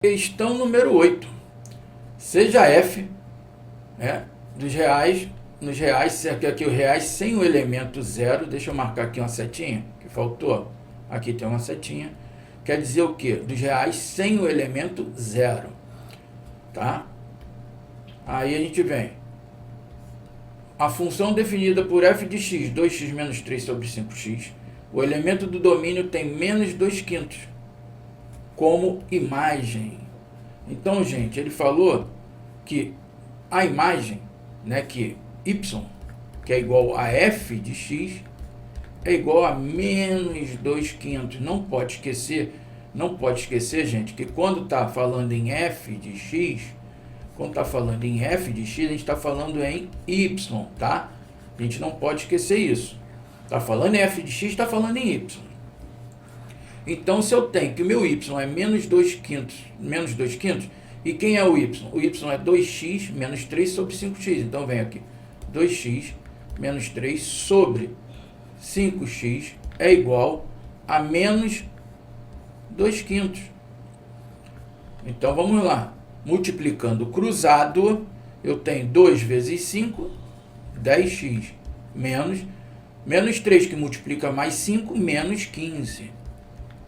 Questão número 8. Seja f, né, nos reais, aqui os reais sem o elemento zero, deixa eu marcar aqui uma setinha, que faltou, aqui tem uma setinha, quer dizer o quê? Dos reais sem o elemento zero, tá? Aí a gente vem, a função definida por f de x, 2x menos 3 sobre 5x, o elemento do domínio tem menos 2/5 como imagem. Então, gente, ele falou que a imagem, né, que y, que é igual a f de x, é igual a menos 2/5. Não pode esquecer, gente, que quando está falando em f de x, a gente está falando em y, tá? A gente não pode esquecer isso. Está falando em f de x, está falando em y. Então, se eu tenho que o meu y é menos 2/5, e quem é o y? O y é 2x menos 3 sobre 5x. Então, vem aqui, 2x menos 3 sobre 5x é igual a menos 2/5. Então, vamos lá. Multiplicando cruzado, eu tenho 2 vezes 5, 10x, menos 3 que multiplica mais 5, menos 15.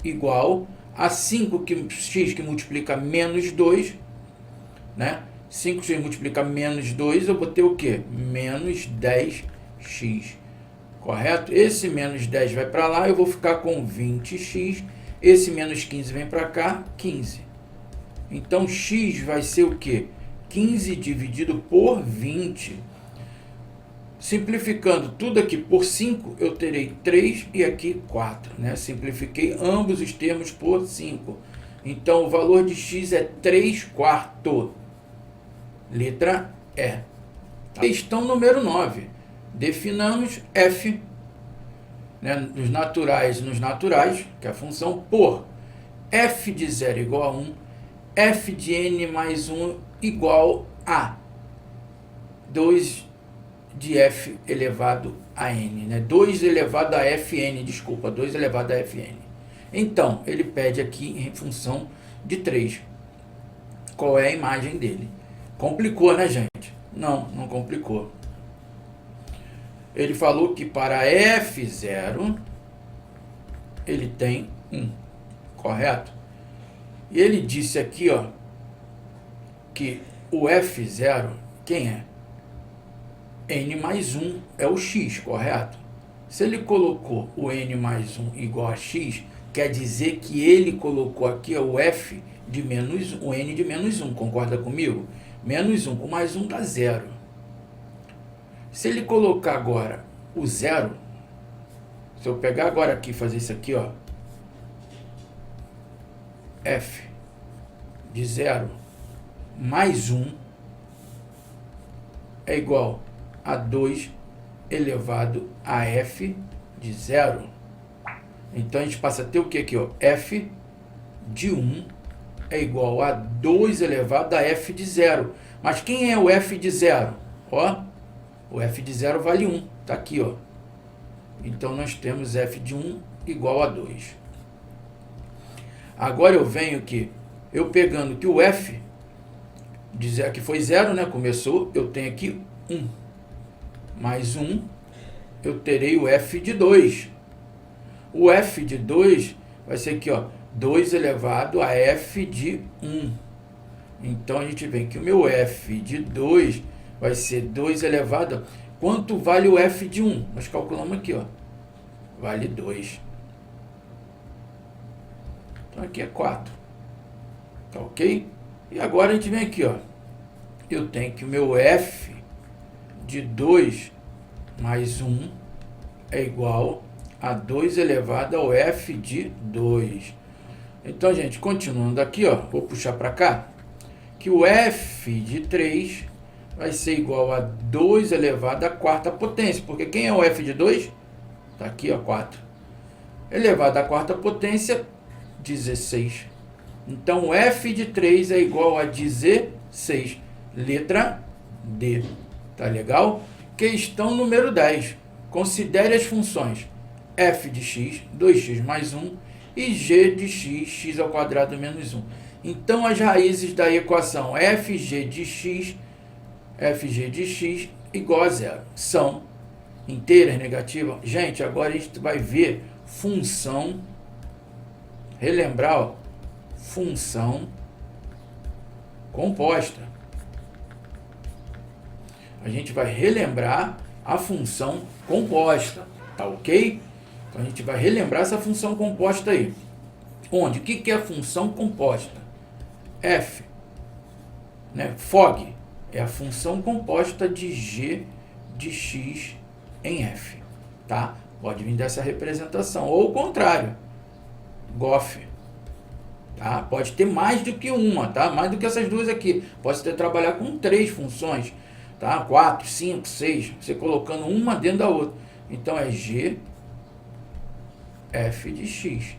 Igual a 5x que multiplica menos 2, né? 5x multiplica menos 2, eu vou ter o quê? Menos 10x, correto? Esse menos 10 vai para lá, eu vou ficar com 20x, esse menos 15 vem para cá, 15. Então, x vai ser o quê? 15 dividido por 20. Simplificando tudo aqui por 5, eu terei 3 e aqui 4. Né? Simplifiquei ambos os termos por 5. Então, o valor de x é 3/4. Letra E. Questão número 9. Definamos f, né, nos naturais, que é a função por f de 0 igual a 1, f de n mais 1 igual a 2 de f elevado a n, né? 2 elevado a fn, desculpa, 2 elevado a fn. Então, ele pede aqui em função de 3. Qual é a imagem dele? Complicou, né, gente? Não complicou. Ele falou que para f0, ele tem 1, correto? E ele disse aqui, ó, que o f0, quem é? N mais 1 é o x, correto? Se ele colocou o n mais 1 igual a x, quer dizer que ele colocou aqui o f de menos 1, o n de menos 1, concorda comigo? Menos 1 com mais 1 dá 0. Se ele colocar agora o 0, se eu pegar agora aqui e fazer isso aqui, ó, f de 0 mais 1 é igual a 2 elevado a f de 0. Então, a gente passa a ter o que aqui, ó? F de 1 é igual a 2 elevado a f de 0. Mas quem é o f de 0? Ó, o f de 0 vale 1. Tá aqui, ó. Então, nós temos f de 1 igual a 2. Agora, eu venho aqui, eu pegando que o f de 0, que foi 0, né? Começou, eu tenho aqui 1. Mais 1, eu terei o f de 2. O f de 2 vai ser aqui, ó, 2 elevado a f de 1. Então, a gente vê que o meu f de 2 vai ser 2 elevado... Quanto vale o f de 1? Nós calculamos aqui, ó. Vale 2. Então, aqui é 4. Tá ok? E agora, a gente vem aqui, ó. Eu tenho que o meu f de 2 mais 1 é igual a 2 elevado ao f de 2. Então, gente, continuando aqui, ó, vou puxar para cá, que o f de 3 vai ser igual a 2 elevado à quarta potência, porque quem é o f de 2? Está aqui, ó, 4. Elevado à quarta potência, 16. Então, o f de 3 é igual a 16. Letra D. Tá legal? Questão número 10. Considere as funções f de x, 2x mais 1, e g de x, x ao quadrado menos 1. Então, as raízes da equação fg de x igual a zero. São inteiras negativas. Gente, agora a gente vai ver função, relembrar, ó, função composta. A gente vai relembrar a função composta, tá ok? Então a gente vai relembrar essa função composta aí. Onde? O que é a função composta? F, né? FOG é a função composta de g de x em f, tá? Pode vir dessa representação, ou o contrário, GOF, tá? Pode ter mais do que uma, tá? Mais do que essas duas aqui. Pode ter trabalhar com 3 funções, tá? 4, 5, 6, você colocando uma dentro da outra. Então é g f de x.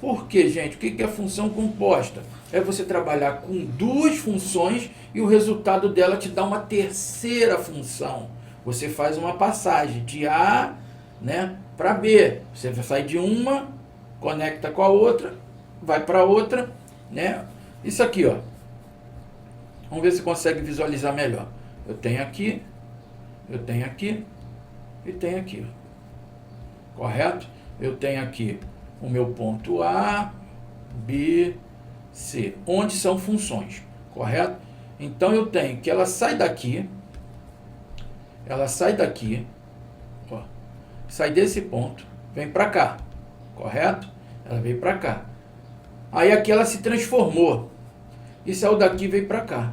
Por quê, gente? O que é função composta? É você trabalhar com 2 funções e o resultado dela te dá uma terceira função. Você faz uma passagem de A, né, para B. Você sai de uma, conecta com a outra, vai para outra, né? Isso aqui, ó. Vamos ver se consegue visualizar melhor. Eu tenho aqui e tenho aqui. Correto? Eu tenho aqui o meu ponto A, B, C, onde são funções, correto? Então eu tenho que ela sai daqui, ó, sai desse ponto, vem para cá, correto? Ela veio para cá. Aí aqui ela se transformou e saiu daqui e veio para cá.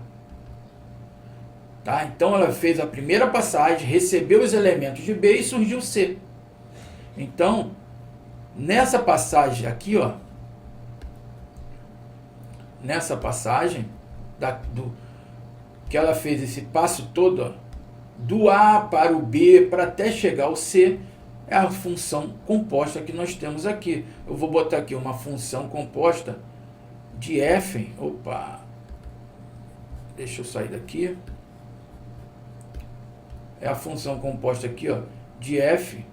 Tá? Então ela fez a primeira passagem, recebeu os elementos de B e surgiu C. Então, nessa passagem aqui, ó, nessa passagem que ela fez esse passo todo, ó, do A para o B para até chegar ao C, é a função composta que nós temos aqui. Eu vou botar aqui uma função composta de f, deixa eu sair daqui. É a função composta aqui, ó, de f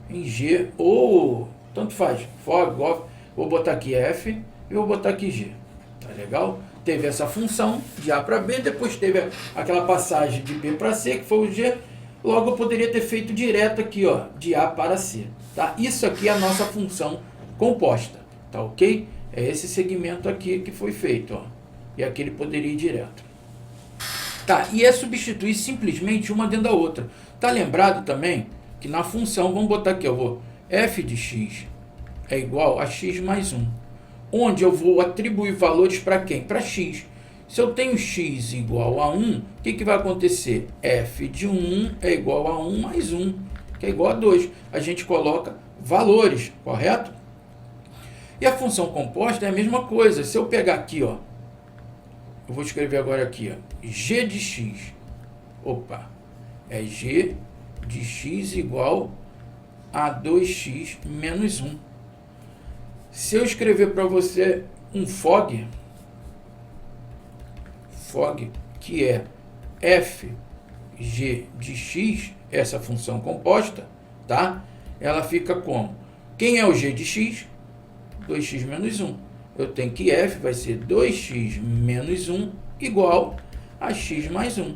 em g, ou tanto faz, FOG, GOF, vou botar aqui f e vou botar aqui g, tá legal? Teve essa função de A para B, depois teve aquela passagem de B para C, que foi o g, logo eu poderia ter feito direto aqui, ó, de A para C, tá? Isso aqui é a nossa função composta, tá ok? É esse segmento aqui que foi feito, ó, e aqui ele poderia ir direto. Tá, e é substituir simplesmente uma dentro da outra. Tá lembrado também que na função, vamos botar aqui, eu vou f de x é igual a x mais 1, onde eu vou atribuir valores para quem? Para x. Se eu tenho x igual a 1, o que vai acontecer? F de 1 é igual a 1 mais 1, que é igual a 2. A gente coloca valores, correto? E a função composta é a mesma coisa. Se eu pegar aqui, ó, eu vou escrever agora aqui, ó, g de x. É g de x igual a 2x menos 1. Se eu escrever para você um FOG, que é f g de x, essa função composta, tá? Ela fica como? Quem é o g de x? 2x menos 1. Eu tenho que f vai ser 2x menos 1 igual a x mais 1.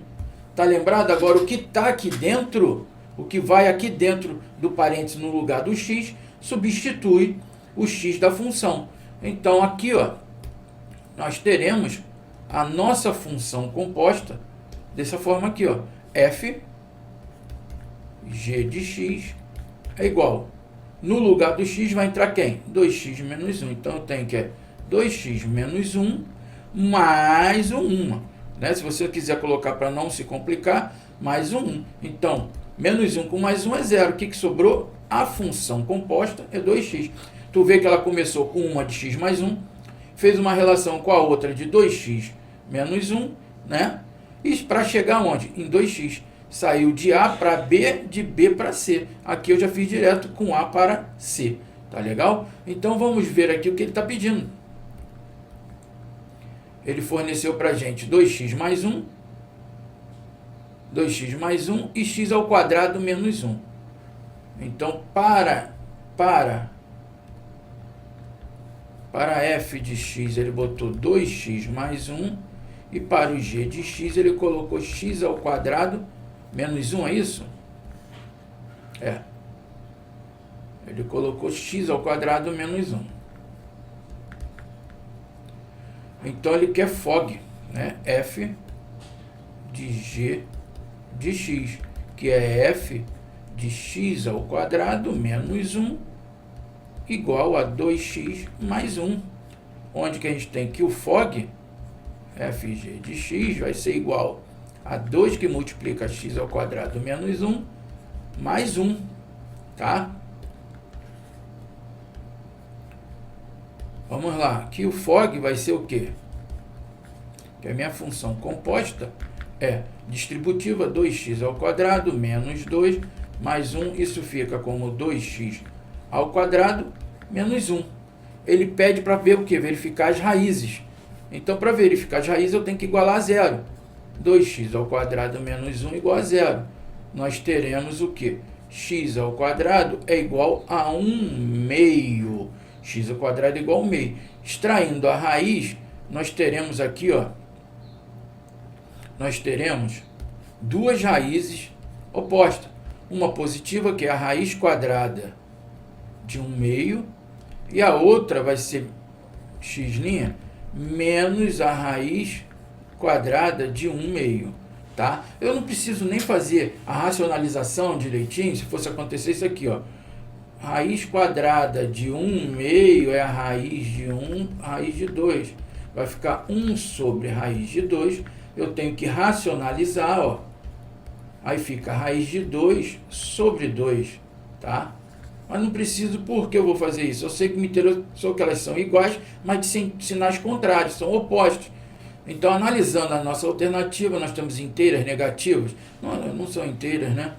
Tá lembrado? Agora o que está aqui dentro, o que vai aqui dentro do parênteses no lugar do x, substitui o x da função. Então aqui, ó, nós teremos a nossa função composta dessa forma aqui, ó, f g de x é igual, no lugar do x vai entrar quem? 2x menos 1. Então eu tenho que 2x menos 1 mais um 1, né? Se você quiser colocar para não se complicar, mais um 1. Então, menos 1 com mais 1 é 0. O que sobrou? A função composta é 2x. Tu vê que ela começou com uma de x mais 1, fez uma relação com a outra de 2x menos 1, né? E para chegar onde? Em 2x. Saiu de A para B, de B para C. Aqui eu já fiz direto com A para C. Tá legal? Então vamos ver aqui o que ele está pedindo. Ele forneceu para a gente 2x mais 1, 2x mais 1 e x ao quadrado menos 1. Então, para Para f de x ele botou 2x mais 1. E para o g de x ele colocou x ao quadrado menos 1, é isso? É. Ele colocou x ao quadrado menos 1. Então ele quer FOG, né? F de g de x, que é f de x ao quadrado menos 1 igual a 2x mais 1. Onde que a gente tem que o FOG, fg de x, vai ser igual a 2 que multiplica x ao quadrado menos 1 mais 1, tá? Vamos lá, aqui o FOG vai ser o quê? Que a minha função composta é distributiva 2x ao quadrado menos 2 mais 1, isso fica como 2x ao quadrado menos 1. Ele pede para ver o quê? Verificar as raízes. Então, para verificar as raízes, eu tenho que igualar a zero. 2x ao quadrado menos 1 igual a zero. Nós teremos o quê? X ao quadrado é igual a 1 meio. X ao quadrado é igual a 1 meio. Extraindo a raiz, nós teremos aqui, ó, nós teremos duas raízes opostas. Uma positiva, que é a raiz quadrada de 1 meio, e a outra vai ser x' menos a raiz quadrada de 1 meio, tá? Eu não preciso nem fazer a racionalização direitinho, se fosse acontecer isso aqui, ó. Raiz quadrada de 1 meio é a raiz de 1, raiz de 2. Vai ficar 1 sobre raiz de 2. Eu tenho que racionalizar, ó. Aí fica a raiz de 2 sobre 2, tá? Mas não preciso, por que eu vou fazer isso? Eu sei que me interessou que elas são iguais, mas de sinais contrários, são opostos. Então, analisando a nossa alternativa, nós temos inteiras, negativas. Não são inteiras, né?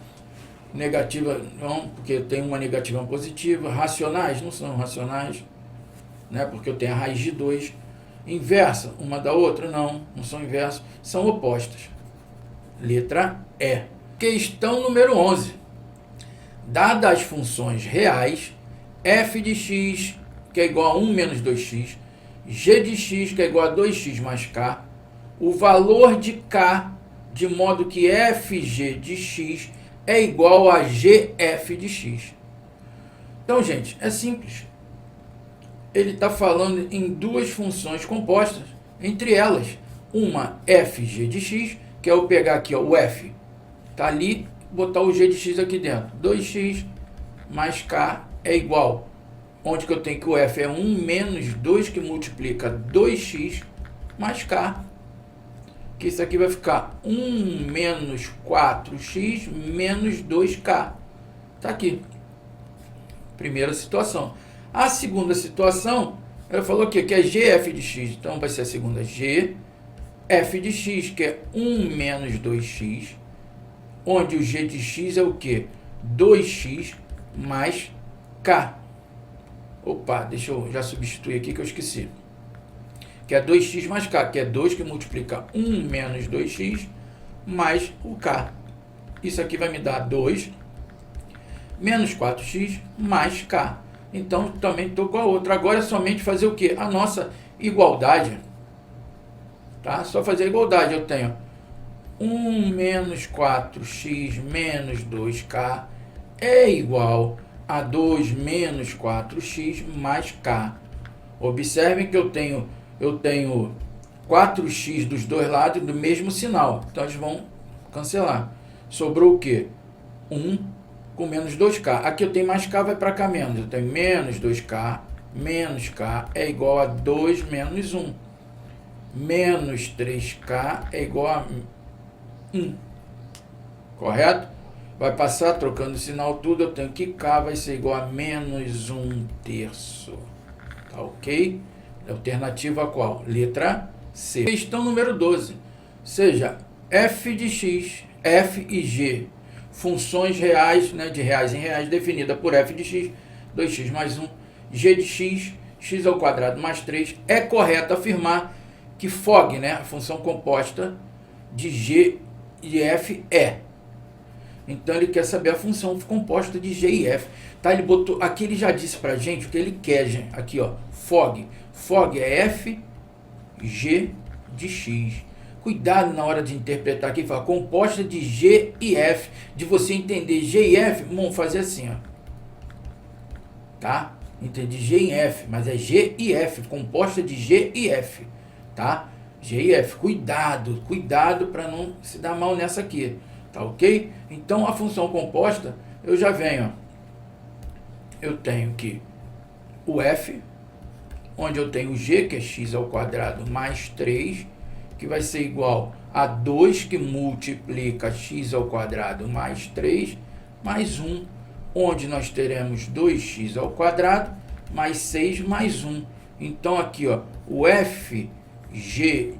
Negativa não, porque eu tenho uma negativa e uma positiva. Racionais não são racionais, né? Porque eu tenho a raiz de 2. Inversa uma da outra? Não são inversas, são opostas. Letra E. Questão número 11. Dadas as funções reais, f de x, que é igual a 1 menos 2x, g de x, que é igual a 2x mais k, o valor de k, de modo que fg de x é igual a gf de x. Então, gente, é simples. Ele está falando em duas funções compostas, entre elas, uma fg de x, que é eu pegar aqui, ó, o f, está ali, botar o g de x aqui dentro. 2x mais k é igual. Onde que eu tenho que o f é 1 menos 2 que multiplica 2x mais k. Que isso aqui vai ficar 1 menos 4x menos 2k. Está aqui. Primeira situação. A segunda situação, ela falou aqui, que é gf de x. Então vai ser a segunda g. F de x, que é 1 menos 2x. Onde o g de x é o quê? 2x mais k. Opa, deixa eu já substituir aqui que eu esqueci. Que é 2x mais k, que é 2 que multiplica 1 menos 2x mais o k. Isso aqui vai me dar 2 menos 4x mais k. Então, também estou com a outra. Agora é somente fazer o quê? A nossa igualdade. Tá? Só fazer a igualdade. Eu tenho 1 menos 4x menos 2k é igual a 2 menos 4x mais k. Observem que eu tenho 4x dos dois lados do mesmo sinal. Então, eles vão cancelar. Sobrou o quê? 1 com menos 2k. Aqui eu tenho mais k, vai para cá menos. Eu tenho menos 2k, menos k é igual a 2 menos 1. Menos 3k é igual a 1. Correto? Vai passar trocando o sinal tudo. Eu tenho que k vai ser igual a menos 1/3. Tá ok? Alternativa qual? Letra C. Questão número 12. Seja, f de x, f e g, funções reais, né, de reais em reais, definida por f de x, 2x mais 1, g de x, x ao quadrado mais 3, é correto afirmar que FOG, né, a função composta de g e f é. Então ele quer saber a função composta de g e f. Tá? Ele botou, aqui ele já disse pra gente o que ele quer, gente. Aqui, ó, fog. Fog é f, g de x. Cuidado na hora de interpretar aqui, fala composta de g e f. De você entender g e f, vamos fazer assim, ó. Tá? Entendi G e F, mas é G e F, composta de G e F, tá? G e F, cuidado para não se dar mal nessa aqui, tá ok? Então a função composta, eu já venho, ó, eu tenho aqui o F, onde eu tenho o G, que é x ao quadrado, mais 3, que vai ser igual a 2, que multiplica x ao quadrado mais 3, mais 1, onde nós teremos 2x ao quadrado, mais 6, mais 1. Então, aqui, ó, o fg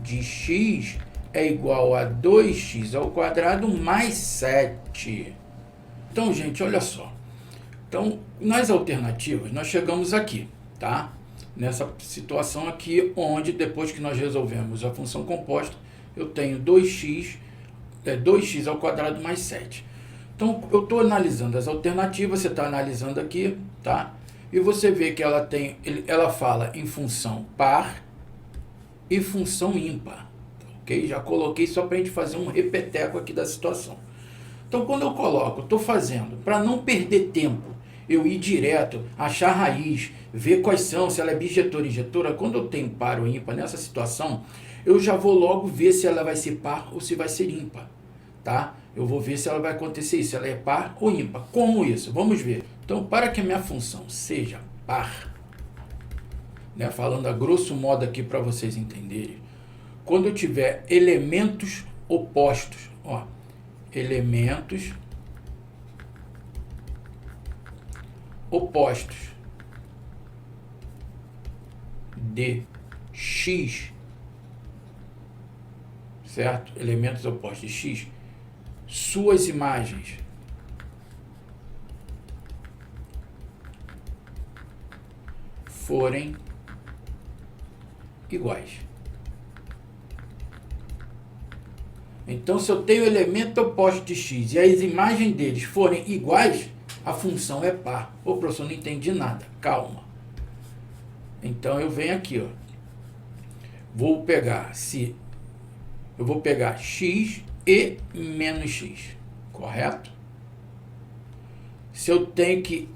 de x é igual a 2x ao quadrado mais 7. Então, gente, olha só. Então, nas alternativas, nós chegamos aqui, tá? Nessa situação aqui, onde depois que nós resolvemos a função composta, eu tenho 2x ao quadrado mais 7. Então, eu estou analisando as alternativas, você está analisando aqui, tá? E você vê que ela fala em função par e função ímpar, ok? Já coloquei só para a gente fazer um repeteco aqui da situação. Então, quando eu coloco, estou fazendo, para não perder tempo, eu ir direto, achar a raiz, ver quais são, se ela é bijetora ou injetora. Quando eu tenho par ou ímpar nessa situação, eu já vou logo ver se ela vai ser par ou se vai ser ímpar, tá? Eu vou ver se ela vai acontecer isso, se ela é par ou ímpar. Como isso? Vamos ver. Então, para que a minha função seja par, né, falando a grosso modo aqui para vocês entenderem, quando eu tiver elementos opostos, ó, elementos opostos de x, certo? Elementos opostos de x, suas imagens forem iguais. Então, se eu tenho elemento oposto de x e as imagens deles forem iguais, a função é par. Ô, professor, não entendi nada. Calma. Então, eu venho aqui, ó. Eu vou pegar x e menos x, correto? Se eu tenho que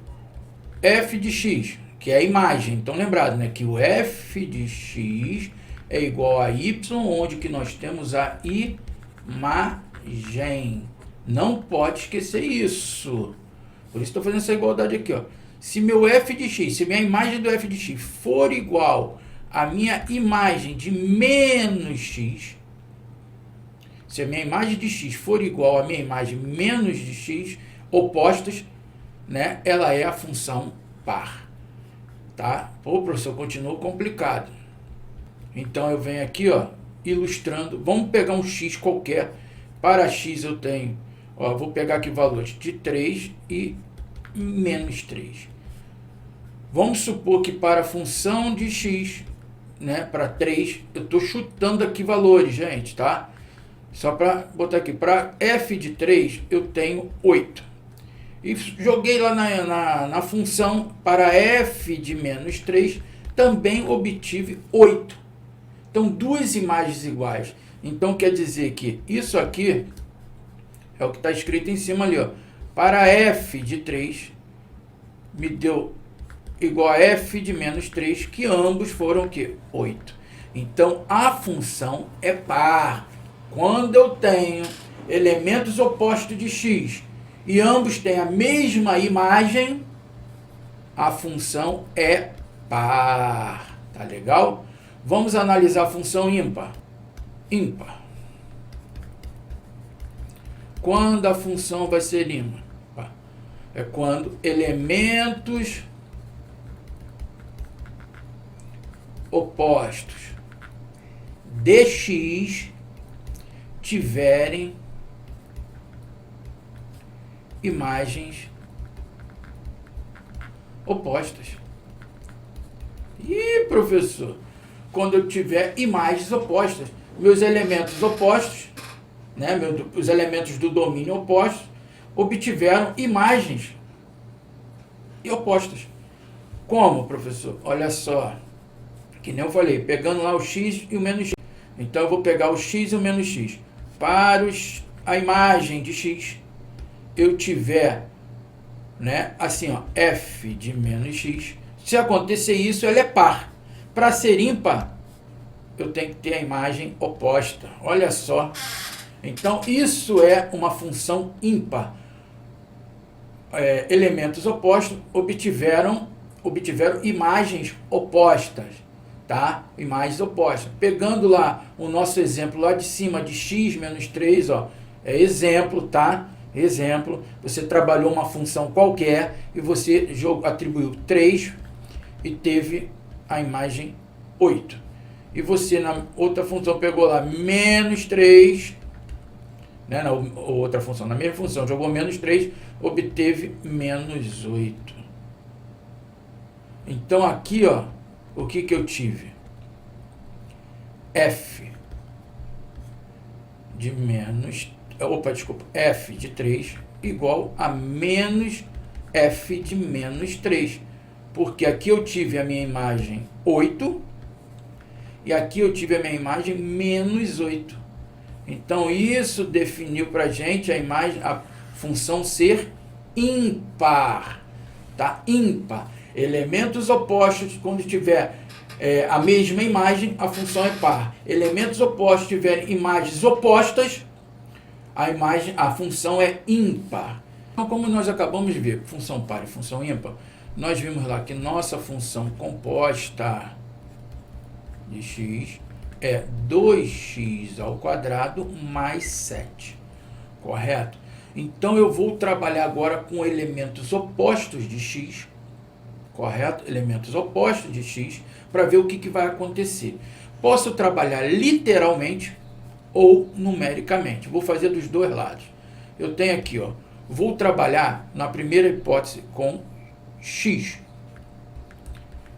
f de x, que é a imagem, então lembrado, né, que o f de x é igual a y, onde que nós temos a imagem. Não pode esquecer isso. Por isso estou fazendo essa igualdade aqui, ó. Se meu f de x, se minha imagem do f de x for igual à minha imagem de menos x, se a minha imagem de x for igual à minha imagem menos de x, opostas, né, ela é a função par, tá? Pô, professor, continua complicado. Então, eu venho aqui, ó, ilustrando. Vamos pegar um x qualquer. Para x eu tenho, ó, vou pegar aqui valores de 3 e menos 3. Vamos supor que para a função de x, né, para 3, eu estou chutando aqui valores, gente, tá? Só para botar aqui, para f de 3, eu tenho 8. E joguei lá na função para f de menos 3, também obtive 8. Então, duas imagens iguais. Então, quer dizer que isso aqui é o que está escrito em cima ali, ó. Para f de 3, me deu igual a f de menos 3, que ambos foram o quê? 8. Então, a função é par. Quando eu tenho elementos opostos de x e ambos têm a mesma imagem, a função é par. Tá legal? Vamos analisar a função ímpar. Ímpar. Quando a função vai ser ímpar? É quando elementos opostos de x tiverem imagens opostas. Ih, professor, quando eu tiver imagens opostas, meus elementos opostos, né, os elementos do domínio opostos, obtiveram imagens opostas. Como, professor? Olha só, que nem eu falei, pegando lá o x e o menos x. Então eu vou pegar o x e o menos x. Para a imagem de x, eu tiver, né, assim, ó, f de menos x. Se acontecer isso, ela é par. Para ser ímpar, eu tenho que ter a imagem oposta. Olha só. Então, isso é uma função ímpar. Elementos opostos obtiveram imagens opostas, tá? Imagens opostas. Pegando lá o nosso exemplo lá de cima de x menos 3, ó, é exemplo, tá? Exemplo, você trabalhou uma função qualquer e você atribuiu 3 e teve a imagem 8. E você na outra função pegou lá menos 3, né, na outra função, na mesma função, jogou menos 3, obteve menos 8. Então aqui, ó, o que eu tive? F de F de 3 igual a menos F de menos 3. Porque aqui eu tive a minha imagem 8 e aqui eu tive a minha imagem menos 8. Então isso definiu para a gente a função ser ímpar, tá? Ímpar. Elementos opostos, quando tiver a mesma imagem, a função é par. Elementos opostos tiverem imagens opostas, a função é ímpar. Então, como nós acabamos de ver, função par e função ímpar, nós vimos lá que nossa função composta de x é 2x ao quadrado mais 7, correto? Então eu vou trabalhar agora com elementos opostos de x, correto? Elementos opostos de x, para ver o que vai acontecer. Posso trabalhar literalmente ou numericamente. Vou fazer dos dois lados. Eu tenho aqui, ó, vou trabalhar na primeira hipótese com x.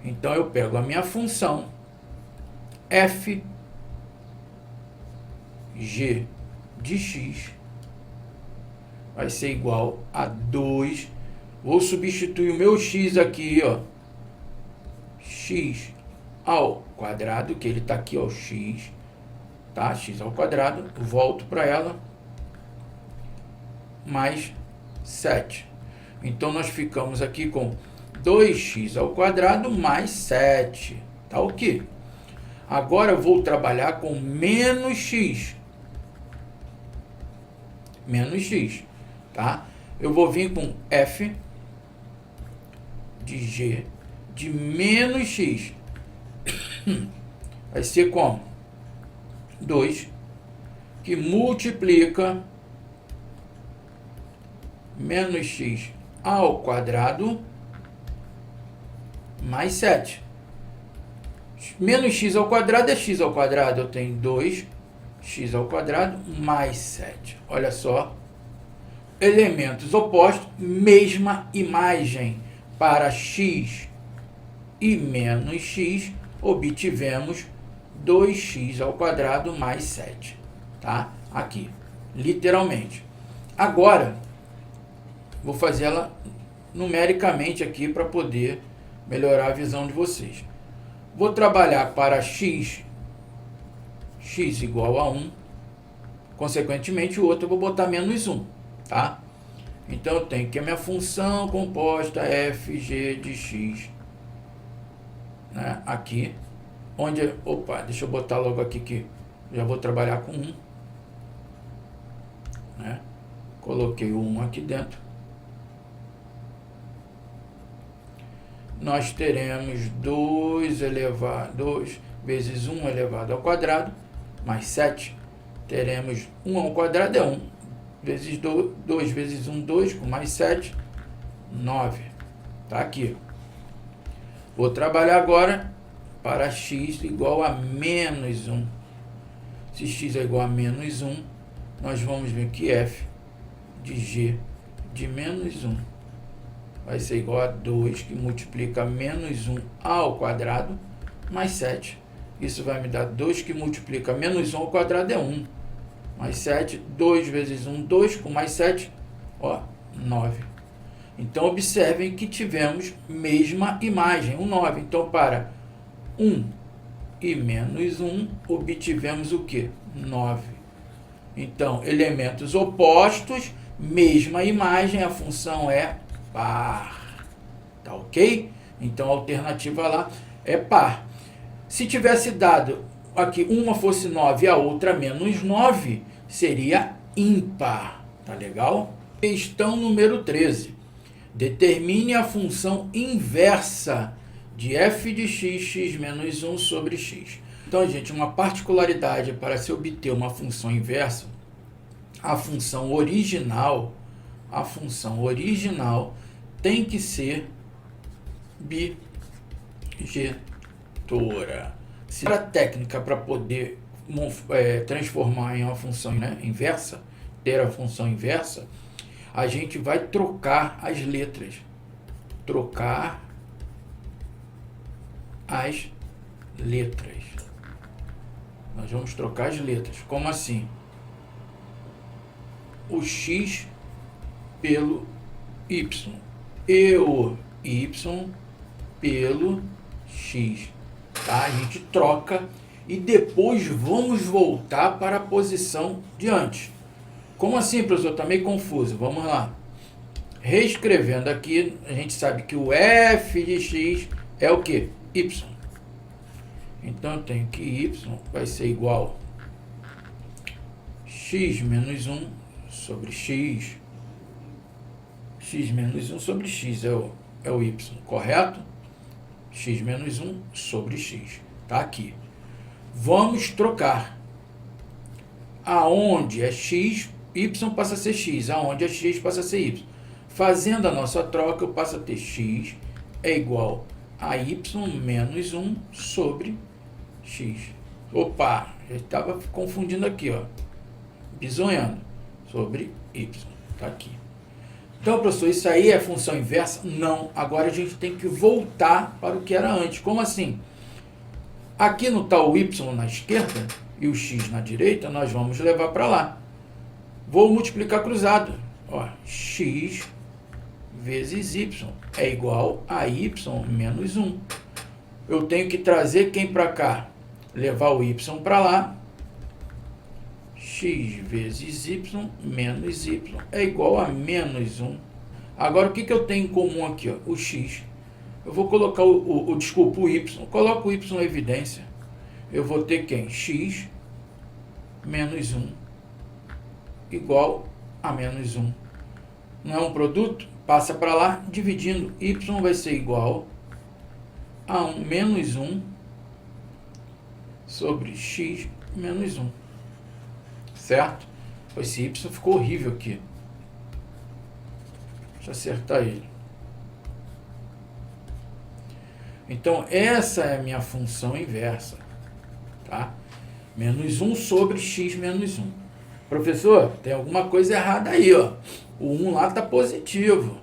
Então eu pego a minha função f g de x vai ser igual a 2. Vou substituir o meu x aqui, ó, x ao quadrado, que ele está aqui, ó, x, tá? X ao quadrado, volto para ela, mais 7. Então nós ficamos aqui com 2x ao quadrado mais 7, tá ok? Agora eu vou trabalhar com menos x. Menos x, tá? Eu vou vir com f de g de menos x. Vai ser como? 2 que multiplica menos x ao quadrado mais 7. Menos x ao quadrado é x ao quadrado. Eu tenho 2x ao quadrado mais 7. Olha só. Elementos opostos, mesma imagem. Para x e menos x, obtivemos 2x ao quadrado mais 7. Tá? Aqui. Literalmente. Agora, vou fazer ela numericamente aqui para poder melhorar a visão de vocês. Vou trabalhar para x igual a 1. Consequentemente, o outro eu vou botar menos 1. Tá? Então, eu tenho que a minha função composta fg de x, né, aqui, onde... Opa, deixa eu botar logo aqui que já vou trabalhar com 1. Né? Coloquei o 1 aqui dentro. Nós teremos 2 vezes 1 elevado ao quadrado, mais 7. Teremos 1 ao quadrado é 1. Vezes 2 vezes 1, 2, com mais 7, 9. Tá aqui. Vou trabalhar agora para x igual a menos 1. Se x é igual a menos 1, nós vamos ver que f de g de menos 1 vai ser igual a 2, que multiplica menos 1 ao quadrado, mais 7. Isso vai me dar 2, que multiplica menos 1 ao quadrado é 1. Mais 7, 2 vezes 1, 2, com mais 7, Ó, 9. Então, observem que tivemos mesma imagem, o 9. Então, para 1 e menos 1, obtivemos o quê? 9. Então, elementos opostos, mesma imagem, a função é par. Tá ok? Então, a alternativa lá é par. Se tivesse dado aqui, uma fosse 9 e a outra menos 9, seria ímpar. Tá legal? Questão número 13. Determine a função inversa de f de x, x menos 1 sobre x. Então, gente, uma particularidade para se obter uma função inversa, a função original tem que ser bijetora. Se a técnica para poder transformar em uma função, né, inversa, ter a função inversa, a gente vai trocar as letras. Trocar as letras. Nós vamos trocar as letras. Como assim? O x pelo y. E o y pelo x. Tá? A gente troca e depois vamos voltar para a posição de antes. Como assim, professor? Está meio confuso. Vamos lá. Reescrevendo aqui, a gente sabe que o f de x é o quê? Y. Então, eu tenho que y vai ser igual a x menos 1 sobre x. X menos 1 sobre x é o y, correto? X menos 1 sobre x. Está aqui. Vamos trocar. Aonde é x, y passa a ser x. Aonde é x, passa a ser y. Fazendo a nossa troca, eu passo a ter x é igual a y menos 1 sobre x. Opa, eu estava confundindo aqui, ó. Bisonhando. Sobre y. Está aqui. Então, professor, isso aí é função inversa? Não. Agora a gente tem que voltar para o que era antes. Como assim? Aqui não está o y na esquerda e o x na direita, nós vamos levar para lá. Vou multiplicar cruzado. Ó, x vezes y é igual a y menos 1. Eu tenho que trazer quem para cá? Levar o y para lá. X vezes y menos y é igual a menos 1. Agora, o que eu tenho em comum aqui? Ó? O x. Eu vou colocar desculpa, o y. Coloco o y em evidência. Eu vou ter quem? X menos 1 igual a menos 1. Não é um produto? Passa para lá, dividindo. Y vai ser igual a menos 1 sobre x menos 1. Certo? Esse y ficou horrível aqui. Deixa eu acertar ele. Então, essa é a minha função inversa. Tá? Menos 1 sobre x menos 1. Professor, tem alguma coisa errada aí, ó. O 1 lá está positivo.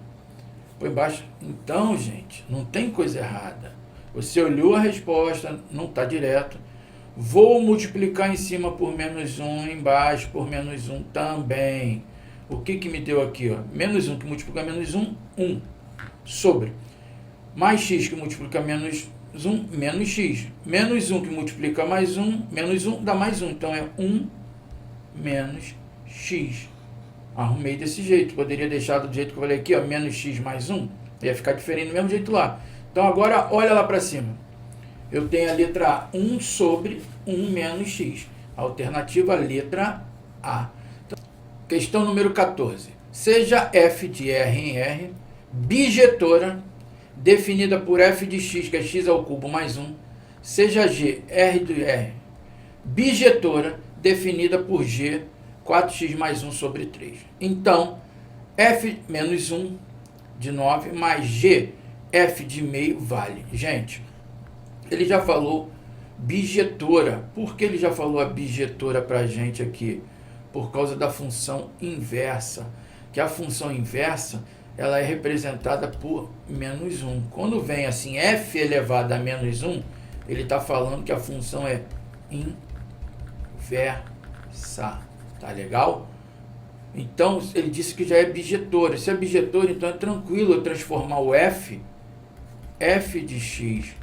Foi embaixo. Então, gente, não tem coisa errada. Você olhou a resposta, não está direto. Vou multiplicar em cima por menos 1, embaixo por menos 1 também. O que me deu aqui? Ó? Menos 1 que multiplica menos 1, 1. Sobre. Mais x que multiplica menos 1, menos x. Menos 1 que multiplica mais 1, menos 1 dá mais 1. Então, é 1 menos x. Arrumei desse jeito. Poderia deixar do jeito que eu falei aqui, ó, menos x mais 1. Ia ficar diferente do mesmo jeito lá. Então, agora, olha lá para cima. Eu tenho a letra A, 1 sobre 1 menos x. Alternativa, letra A. Então, questão número 14. Seja f de R em R bijetora, definida por f de x, que é x ao cubo mais 1. Seja G, R de R, bijetora, definida por G, 4x mais 1 sobre 3. Então, f menos 1 de 9 mais G, f de meio, vale. Gente, ele já falou bijetora. Por que ele já falou a bijetora para a gente aqui? Por causa da função inversa. Que a função inversa, ela é representada por menos 1. Quando vem assim, f elevado a menos 1, ele está falando que a função é inversa. Tá legal? Então, ele disse que já é bijetora. Se é bijetora, então é tranquilo eu transformar o f de x,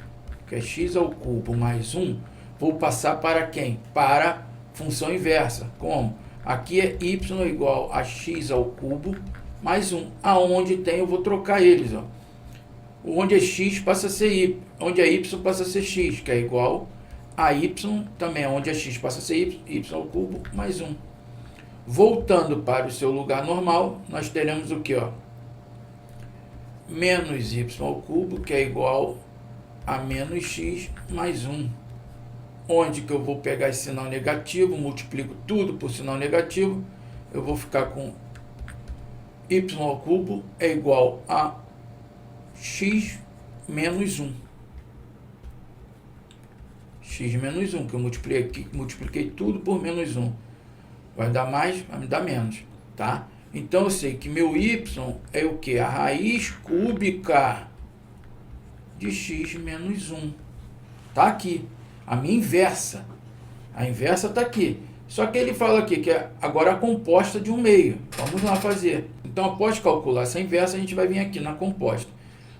que é x ao cubo mais 1, vou passar para quem? Para função inversa. Como? Aqui é y igual a x ao cubo mais 1. Aonde tem, eu vou trocar eles. Ó. Onde é x passa a ser y. Onde é y passa a ser x, que é igual a y também. Onde é x passa a ser y ao cubo mais 1. Voltando para o seu lugar normal, nós teremos o que? Menos y ao cubo, que é igual a menos x mais 1. Onde que eu vou pegar esse sinal negativo, multiplico tudo por sinal negativo, eu vou ficar com y ao cubo é igual a x menos 1. X menos 1, que eu multipliquei tudo por menos 1. Vai dar mais, vai me dar menos, tá? Então eu sei que meu y é o que? A raiz cúbica de x menos 1. Tá aqui. A minha inversa. A inversa está aqui. Só que ele fala aqui que é agora a composta de um meio. Vamos lá fazer. Então, após calcular essa inversa, a gente vai vir aqui na composta.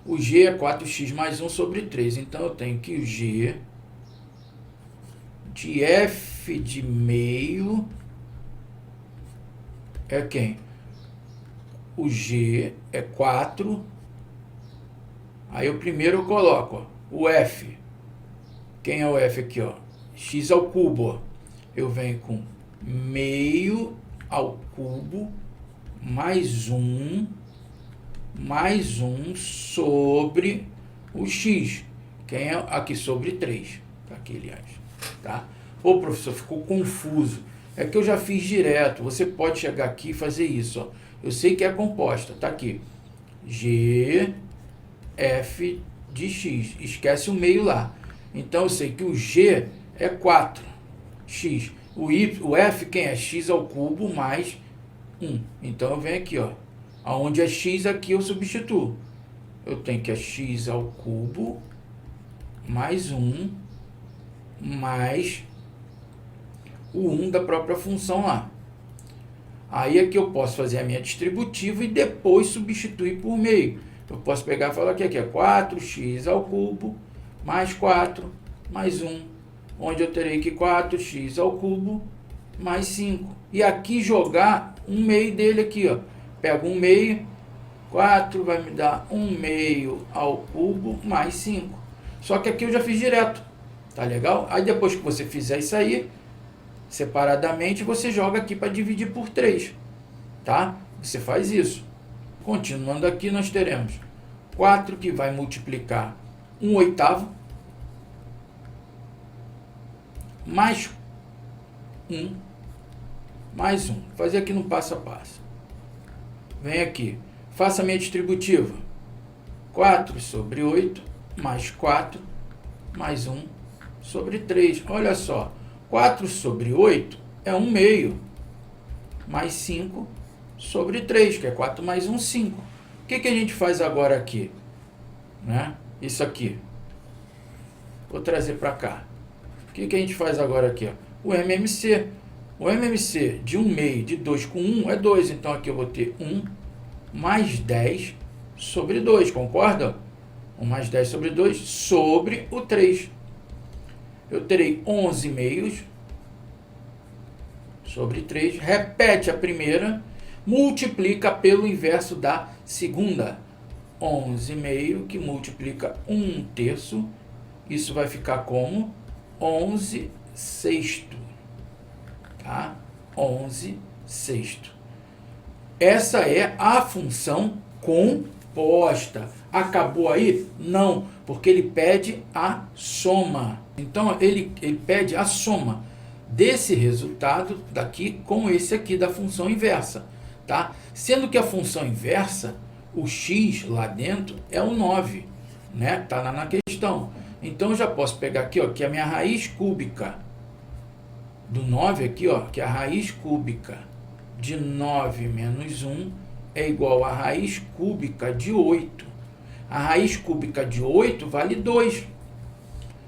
O g é 4x mais 1 sobre 3. Então, eu tenho que o g de f de meio é quem? O g é 4. Aí, o primeiro eu coloco o f. Quem é o f aqui? X ao cubo. Eu venho com meio ao cubo mais 1 sobre o x. Quem é aqui sobre 3. Tá aqui, aliás. Tá? Ô, professor, ficou confuso. É que eu já fiz direto. Você pode chegar aqui e fazer isso. Eu sei que é composta. Tá aqui. G, f de x. Esquece o meio lá. Então, eu sei que o g é 4x. O f, quem é? X ao cubo mais 1. Então, eu venho aqui, Onde é x, aqui eu substituo. Eu tenho que é x ao cubo mais 1 mais o 1 da própria função lá. Aí é que eu posso fazer a minha distributiva e depois substituir por meio. Eu posso pegar e falar que aqui é 4x ao cubo mais 4, mais 1, onde eu terei que 4x ao cubo, mais 5. E aqui jogar um meio dele aqui, Pego um meio, 4 vai me dar 1 meio ao cubo, mais 5. Só que aqui eu já fiz direto, tá legal? Aí depois que você fizer isso aí, separadamente, você joga aqui para dividir por 3, tá? Você faz isso. Continuando aqui, nós teremos 4 que vai multiplicar 1/8 mais 1 mais 1. Vou fazer aqui no passo a passo. Vem aqui, faça a minha distributiva. 4 sobre 8 mais 4 mais 1 sobre 3. Olha só, 4 sobre 8 é 1 meio mais 5 sobre 3, que é 4 mais 1, 5. O que a gente faz agora aqui? Né? Isso aqui. Vou trazer para cá. O que a gente faz agora aqui? O MMC. O MMC de 1 meio de 2 com 1 é 2. Então, aqui eu vou ter 1 mais 10 sobre 2. Concorda? 1 mais 10 sobre 2 sobre o 3. Eu terei 11 meios sobre 3. Repete a primeira. Multiplica pelo inverso da segunda. 11 meio que multiplica 1 terço. Isso vai ficar como 11 sexto. Tá? 11 sexto. Essa é a função composta. Acabou aí? Não, porque ele pede a soma. Então, ele pede a soma desse resultado daqui com esse aqui da função inversa. Tá? Sendo que a função inversa, o x lá dentro é o 9. Né? Tá na questão. Então, eu já posso pegar aqui, que é a minha raiz cúbica do 9 aqui, que é a raiz cúbica de 9 menos 1 é igual a raiz cúbica de 8. A raiz cúbica de 8 vale 2.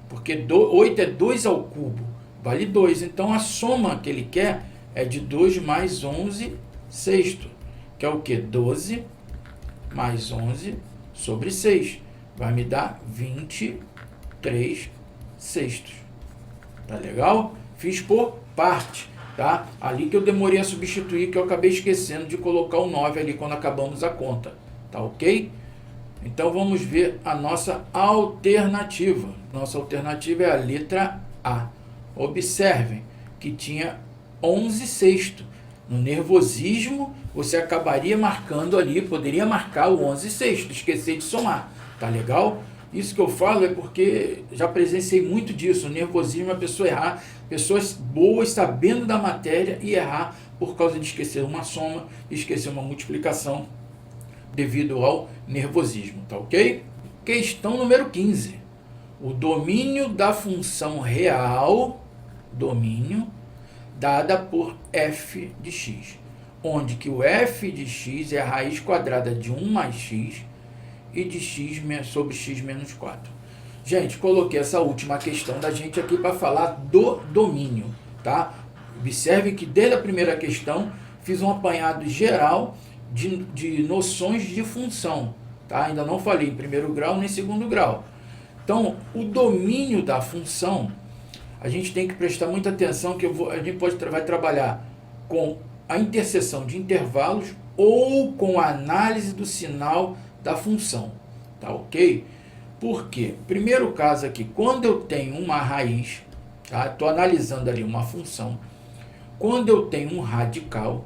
Porque 8 é 2 ao cubo, vale 2. Então, a soma que ele quer é de 2 mais 11 sexto, que é o que? 12 mais 11 sobre 6. Vai me dar 23 sextos. Tá legal? Fiz por parte, tá? Ali que eu demorei a substituir, que eu acabei esquecendo de colocar o 9 ali quando acabamos a conta. Tá ok? Então vamos ver a nossa alternativa. Nossa alternativa é a letra A. Observem que tinha 11 sextos. No nervosismo, você acabaria marcando ali, poderia marcar o 11 sexto, esquecer de somar. Tá legal? Isso que eu falo é porque já presenciei muito disso. No nervosismo, a pessoa errar, pessoas boas sabendo da matéria e errar por causa de esquecer uma soma, esquecer uma multiplicação devido ao nervosismo, tá ok? Questão número 15. O domínio da função real, domínio, dada por f de x, onde que o f de x é a raiz quadrada de 1 mais x e de x sobre x menos 4. Gente, coloquei essa última questão da gente aqui para falar do domínio, tá? Observe que desde a primeira questão fiz um apanhado geral de noções de função, tá? Ainda não falei em primeiro grau nem segundo grau. Então, o domínio da função, a gente tem que prestar muita atenção que a gente vai trabalhar com a interseção de intervalos ou com a análise do sinal da função, tá ok? Por quê? Primeiro caso aqui, quando eu tenho uma raiz, tá? Estou analisando ali uma função, quando eu tenho um radical,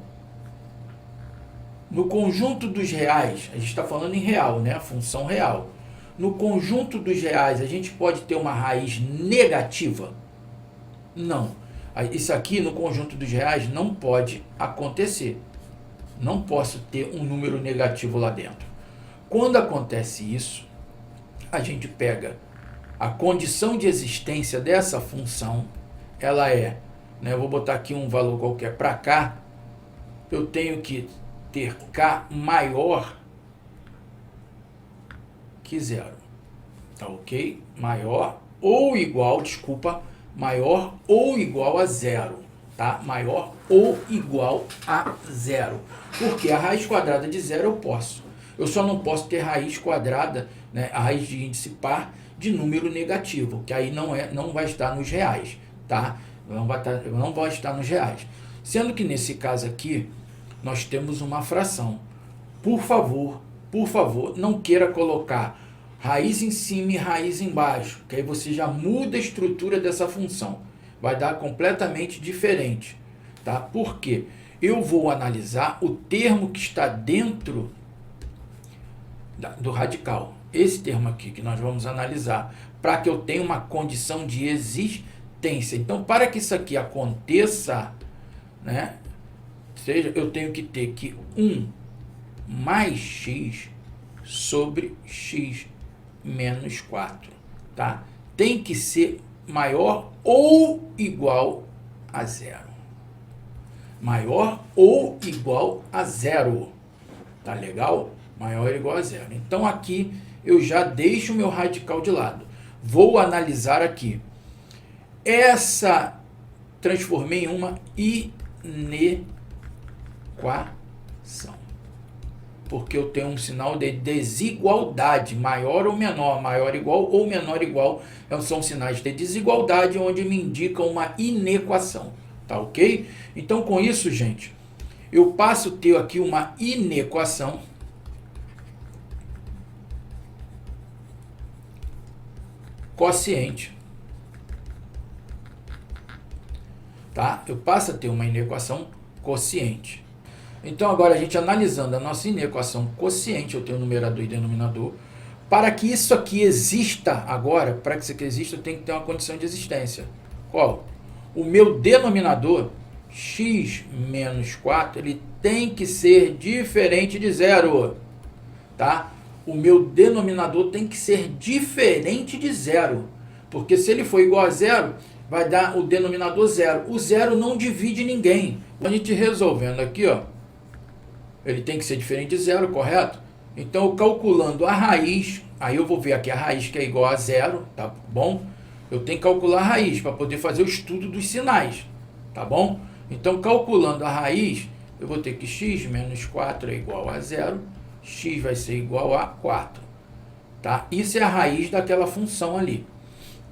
no conjunto dos reais, a gente está falando em real, né? A função real. No conjunto dos reais, a gente pode ter uma raiz negativa? Não. Isso aqui, no conjunto dos reais, não pode acontecer. Não posso ter um número negativo lá dentro. Quando acontece isso, a gente pega a condição de existência dessa função, ela é, né? Eu vou botar aqui um valor qualquer para cá, eu tenho que ter k maior que zero, tá ok? Maior ou igual, desculpa, maior ou igual a zero, tá? Maior ou igual a zero, porque a raiz quadrada de zero eu posso. Eu só não posso ter raiz quadrada, né, a raiz de índice par de número negativo, que aí não vai estar nos reais, tá? Não vai estar nos reais. Sendo que nesse caso aqui, nós temos uma fração. Por favor, não queira colocar raiz em cima e raiz embaixo, que aí você já muda a estrutura dessa função. Vai dar completamente diferente, tá? Por quê? Eu vou analisar o termo que está dentro do radical. Esse termo aqui que nós vamos analisar, para que eu tenha uma condição de existência. Então, para que isso aqui aconteça, né? Eu tenho que ter que 1 mais x sobre x menos 4, tá? Tem que ser maior ou igual a zero. Maior ou igual a zero. Tá legal? Maior ou igual a zero. Então, aqui eu já deixo o meu radical de lado. Vou analisar aqui. Essa transformei em uma inequação, porque eu tenho um sinal de desigualdade, maior ou menor, maior igual ou menor igual, são sinais de desigualdade onde me indicam uma inequação, tá ok? Então, com isso, gente, eu passo a ter aqui uma inequação quociente, tá? Eu passo a ter uma inequação quociente. Então, agora a gente analisando a nossa inequação quociente, eu tenho numerador e denominador. Para que isso aqui exista agora, para que isso aqui exista, eu tenho que ter uma condição de existência. Qual? O meu denominador, x menos 4, ele tem que ser diferente de zero, tá? O meu denominador tem que ser diferente de zero, porque se ele for igual a zero, vai dar o denominador zero. O zero não divide ninguém. A gente resolvendo aqui, ó, ele tem que ser diferente de zero, correto? Então, eu calculando a raiz, aí eu vou ver aqui a raiz que é igual a zero, tá bom? Eu tenho que calcular a raiz para poder fazer o estudo dos sinais, tá bom? Então, calculando a raiz eu vou ter que x menos 4 é igual a 0, x vai ser igual a 4. Tá? Isso é a raiz daquela função ali.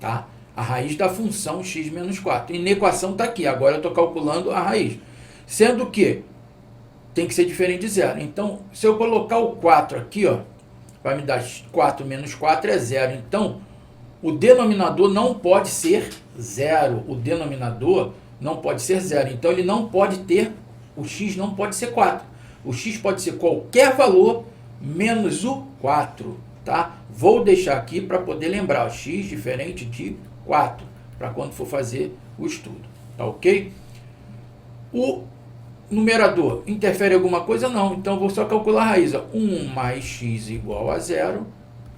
Tá? A raiz da função x menos 4. E na equação está aqui, agora eu estou calculando a raiz. Sendo que tem que ser diferente de 0. Então, se eu colocar o 4 aqui, ó, vai me dar 4 menos 4 é 0. Então, o denominador não pode ser 0. O denominador não pode ser 0. Então, ele não pode ter, o x não pode ser 4. O x pode ser qualquer valor menos o 4. Tá? Vou deixar aqui para poder lembrar, ó, x diferente de 4, para quando for fazer o estudo. Tá ok? O numerador interfere em alguma coisa? Não. Então, eu vou só calcular a raiz. Ó. 1 mais x igual a 0,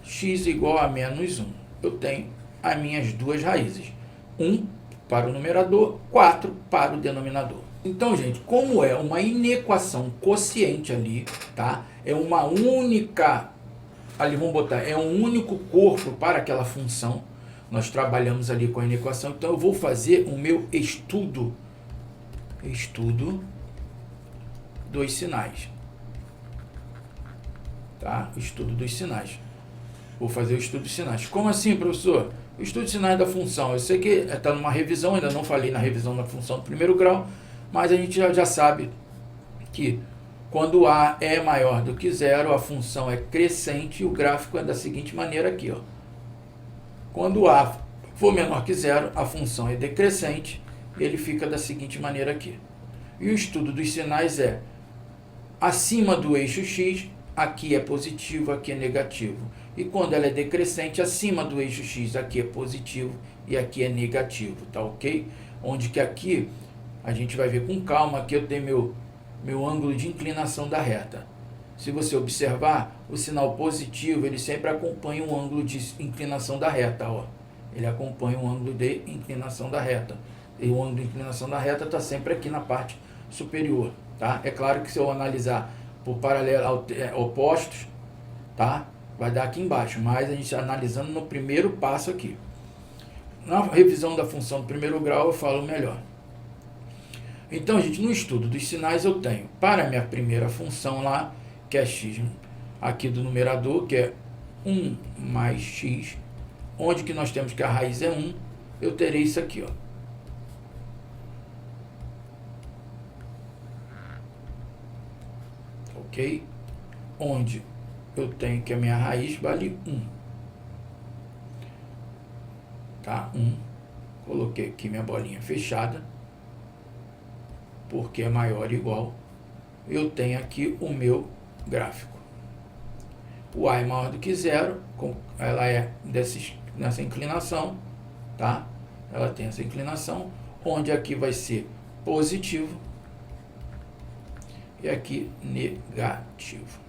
x igual a menos 1. Eu tenho as minhas duas raízes. 1 para o numerador, 4 para o denominador. Então, gente, como é uma inequação quociente ali, tá? É uma única, ali vamos botar, é um único corpo para aquela função. Nós trabalhamos ali com a inequação. Então, eu vou fazer o meu estudo dos sinais. Tá? Estudo dos sinais. Vou fazer o estudo dos sinais. Como assim, professor? O estudo de sinais da função. Eu sei que está numa revisão, ainda não falei na revisão da função do primeiro grau, mas a gente já sabe que quando A é maior do que 0, a função é crescente e o gráfico é da seguinte maneira aqui. Ó. Quando A for menor que 0, a função é decrescente e ele fica da seguinte maneira aqui. E o estudo dos sinais é acima do eixo x, aqui é positivo, aqui é negativo. E quando ela é decrescente, acima do eixo x, aqui é positivo e aqui é negativo, tá ok? Onde que aqui, a gente vai ver com calma, aqui eu tenho meu ângulo de inclinação da reta. Se você observar, o sinal positivo, ele sempre acompanha o ângulo de inclinação da reta, ó. Ele acompanha o ângulo de inclinação da reta. E o ângulo de inclinação da reta está sempre aqui na parte superior, tá? É claro que se eu analisar por paralelo opostos, tá? Vai dar aqui embaixo, mas a gente analisando no primeiro passo aqui. Na revisão da função do primeiro grau eu falo melhor. Então, gente, no estudo dos sinais eu tenho, para a minha primeira função lá, que é x, aqui do numerador, que é 1 mais x, onde que nós temos que a raiz é 1, eu terei isso aqui, ó. Ok? Onde eu tenho que a minha raiz vale 1. Tá? 1. Coloquei aqui minha bolinha fechada, porque é maior ou igual. Eu tenho aqui o meu gráfico. O A é maior do que 0, ela é nessa inclinação, tá? Ela tem essa inclinação, onde aqui vai ser positivo e aqui negativo.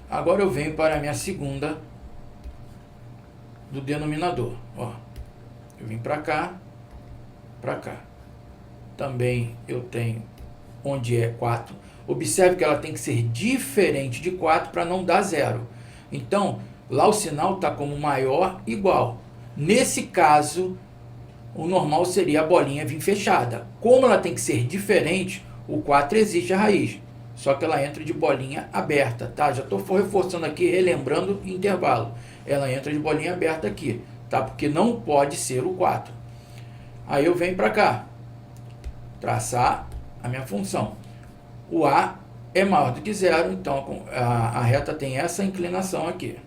Agora eu venho para a minha segunda do denominador. Ó, eu vim para cá, para cá. Também eu tenho onde é 4. Observe que ela tem que ser diferente de 4 para não dar 0. Então, lá o sinal está como maior, igual. Nesse caso, o normal seria a bolinha vir fechada. Como ela tem que ser diferente, o 4 existe a raiz. Só que ela entra de bolinha aberta, tá? Já estou reforçando aqui, relembrando o intervalo. Ela entra de bolinha aberta aqui, tá? Porque não pode ser o 4. Aí eu venho para cá, traçar a minha função. O A é maior do que 0, então a reta tem essa inclinação aqui.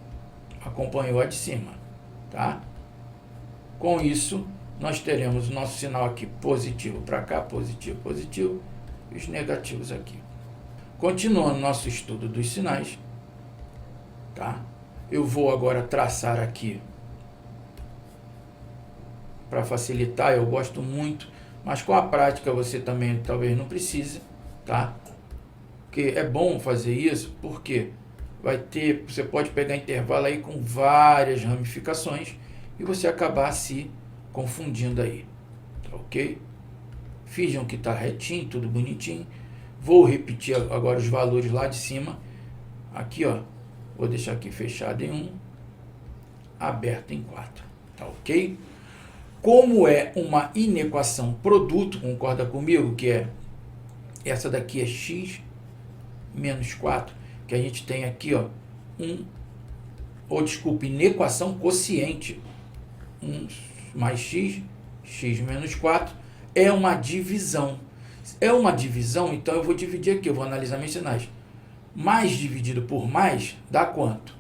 Acompanhou a de cima, tá? Com isso, nós teremos o nosso sinal aqui positivo para cá, positivo, positivo, e os negativos aqui. Continuando nosso estudo dos sinais, tá? Eu vou agora traçar aqui, para facilitar, eu gosto muito, mas com a prática você também talvez não precise, tá? Porque é bom fazer isso, porque você pode pegar intervalo aí com várias ramificações e você acabar se confundindo aí, tá ok? Finjam que está retinho, tudo bonitinho. Vou repetir agora os valores lá de cima. Aqui, ó, vou deixar aqui fechado em 1, aberto em 4, tá ok? Como é uma inequação produto, concorda comigo que é essa daqui é x menos 4, que a gente tem aqui, ó, na equação quociente, 1 mais x, x menos 4, é uma divisão. É uma divisão, então eu vou dividir aqui, eu vou analisar meus sinais. Mais dividido por mais dá quanto?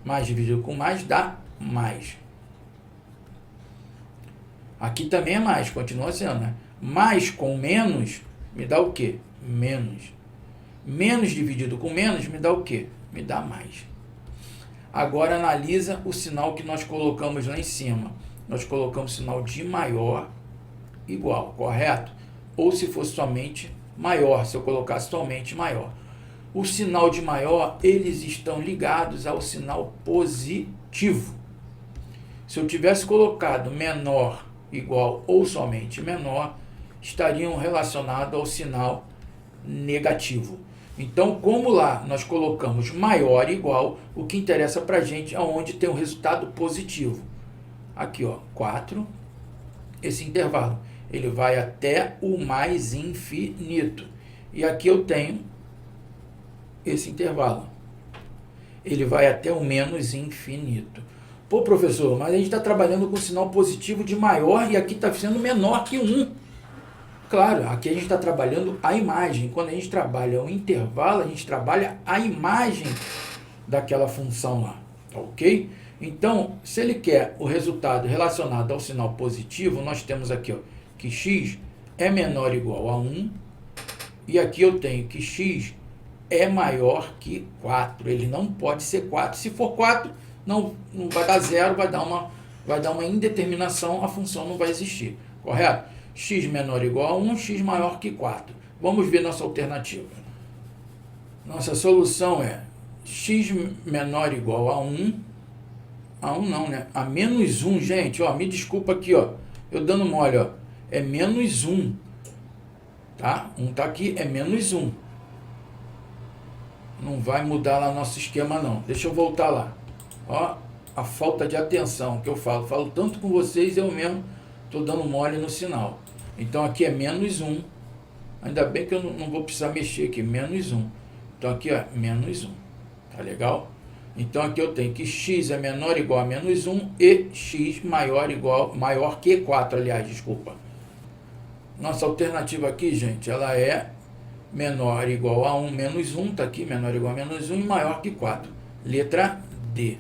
Mais dividido com mais dá mais. Aqui também é mais, continua sendo, né? Mais com menos me dá o quê? Menos. Menos dividido com menos me dá o quê? Me dá mais. Agora analisa o sinal que nós colocamos lá em cima. Nós colocamos sinal de maior igual, correto? Ou se fosse somente maior, se eu colocasse somente maior. O sinal de maior, eles estão ligados ao sinal positivo. Se eu tivesse colocado menor igual ou somente menor, estariam relacionados ao sinal negativo. Então, como lá nós colocamos maior igual, o que interessa para a gente é onde tem um resultado positivo. Aqui, ó, 4, esse intervalo, ele vai até o mais infinito. E aqui eu tenho esse intervalo, ele vai até o menos infinito. Pô, professor, mas a gente está trabalhando com sinal positivo de maior e aqui está sendo menor que 1. Claro, aqui a gente está trabalhando a imagem. Quando a gente trabalha o intervalo, a gente trabalha a imagem daquela função lá, ok? Então, se ele quer o resultado relacionado ao sinal positivo, nós temos aqui, ó, que x é menor ou igual a 1, e aqui eu tenho que x é maior que 4. Ele não pode ser 4. Se for 4, não vai dar zero, vai dar uma indeterminação, a função não vai existir, correto? X menor ou igual a 1, x maior que 4. Vamos ver nossa alternativa. Nossa solução é x menor ou igual a 1, não, né? A menos 1, gente, ó, me desculpa aqui, ó, eu dando mole, ó, é menos 1, tá? 1 tá aqui, é menos 1. Não vai mudar lá nosso esquema, não. Deixa eu voltar lá. Ó, a falta de atenção que eu falo. Falo tanto com vocês, eu mesmo estou dando mole no sinal. Então, aqui é menos 1. Ainda bem que eu não vou precisar mexer aqui. Menos 1. Então, aqui é menos 1. Tá legal? Então, aqui eu tenho que x é menor ou igual a menos 1 e x maior que 4, aliás, desculpa. Nossa alternativa aqui, gente, ela é menor ou igual a 1 menos 1, tá aqui, menor ou igual a menos 1 e maior que 4. Letra D.